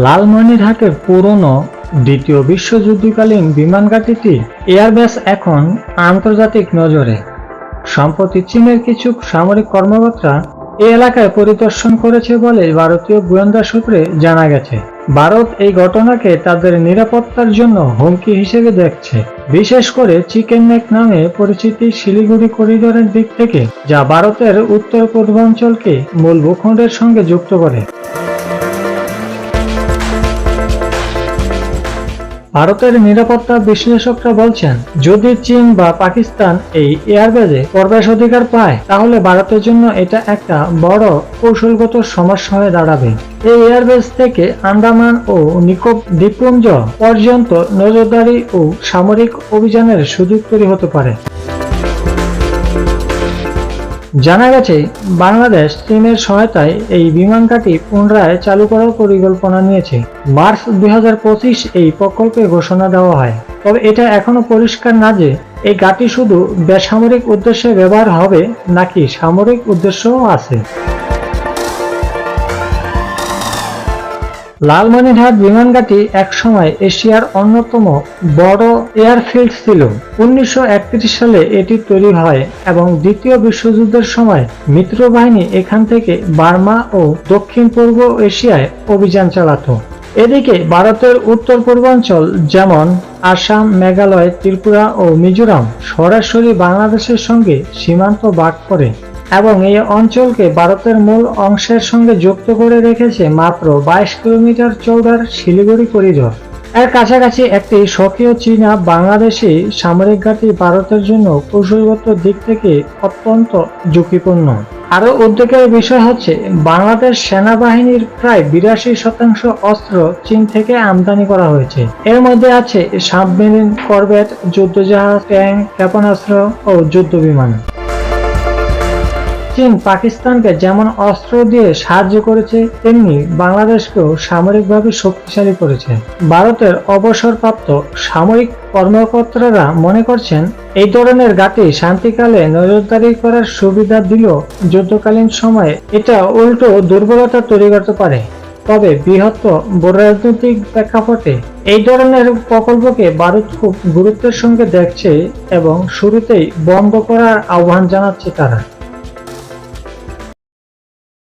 লালমনিরহাটের পুরনো দ্বিতীয় বিশ্বযুদ্ধকালীন বিমান ঘাঁটিটি এয়ারবেস এখন আন্তর্জাতিক নজরে। সম্প্রতি চীনের কিছু সামরিক কর্মকর্তা এই এলাকায় পরিদর্শন করেছে বলে ভারতীয় গোয়েন্দা সূত্রে জানা গেছে। ভারত এই ঘটনাকে তাদের নিরাপত্তার জন্য হুমকি হিসেবে দেখছে, বিশেষ করে চিকেন নেক নামে পরিচিত শিলিগুড়ি করিডোরের দিক থেকে, যা ভারতের উত্তর পূর্বাঞ্চলকে মূল ভূখণ্ডের সঙ্গে যুক্ত করে। ভারতের নিরাপত্তা বিশ্লেষকরা বলছেন, যদি চীন বা পাকিস্তান এই এয়ারবেজে প্রবেশ অধিকার পায়, তাহলে ভারতের জন্য এটা একটা বড় কৌশলগত সমস্যা হয়ে দাঁড়াবে। এই এয়ারবেজ থেকে আন্দামান ও নিকোবর দ্বীপপুঞ্জ পর্যন্ত নজরদারি ও সামরিক অভিযানের সুযোগ তৈরি হতে পারে। জানা গেছে, বাংলাদেশ চীনের সহায়তায় এই বিমান ঘাঁটি পুনরায় চালু করার পরিকল্পনা নিয়েছে। মার্চ 2025 এই প্রকল্পে ঘোষণা দেওয়া হয়। তবে এটা এখনো পরিষ্কার না যে এই ঘাঁটি শুধু বেসামরিক উদ্দেশ্যে ব্যবহার হবে নাকি সামরিক উদ্দেশ্যও আছে। লালমনিরহাট বিমান ঘাঁটি একসময় এশিয়ার অন্যতম বড় এয়ারফিল্ড ছিল। 1931 সালে এটি তৈরি হয় এবং দ্বিতীয় বিশ্বযুদ্ধের সময় মিত্রবাহিনী এখান থেকে বার্মা ও দক্ষিণ পূর্ব এশিয়ায় অভিযান চালাতো। এদিকে ভারতের উত্তর পূর্বাঞ্চল যেমন আসাম, মেঘালয়, ত্রিপুরা ও মিজোরাম সরাসরি বাংলাদেশের সঙ্গে সীমান্ত ভাগ করে এবং এই অঞ্চলকে ভারতের মূল অংশের সঙ্গে যুক্ত করে রেখেছে মাত্র 22 কিলোমিটার চওড়ার শিলিগুড়ি করিডোর। এর কাছাকাছি একটি সক্রিয় চীনা বাংলাদেশি সামরিক ঘাঁটি ভারতের জন্য কৌশলগত দিক থেকে অত্যন্ত ঝুঁকিপূর্ণ। আরও উদ্বেগের বিষয় হচ্ছে, বাংলাদেশ সেনাবাহিনীর প্রায় 82% অস্ত্র চীন থেকে আমদানি করা হয়েছে। এর মধ্যে আছে সাবমেরিন, করভেট, যুদ্ধজাহাজ, ট্যাঙ্ক, ক্ষেপণাস্ত্র ও যুদ্ধ বিমান। চীন পাকিস্তানকে যেমন অস্ত্র দিয়ে সাহায্য করেছে, তেমনি বাংলাদেশকেও সামরিকভাবে শক্তিশালী করেছে। ভারতের অবসরপ্রাপ্ত সামরিক কর্মকর্তারা মনে করছেন, এই ধরনের ঘাঁটি শান্তিকালে নজরদারি করার সুবিধা দিলেও যুদ্ধকালীন সময়ে এটা উল্টো দুর্বলতা তৈরি করতে পারে। তবে বৃহত্তর ভূরাজনৈতিক প্রেক্ষাপটে এই ধরনের প্রকল্পকে ভারত খুব গুরুত্বের সঙ্গে দেখছে এবং শুরুতেই বন্ধ করার আহ্বান জানাচ্ছে তারা।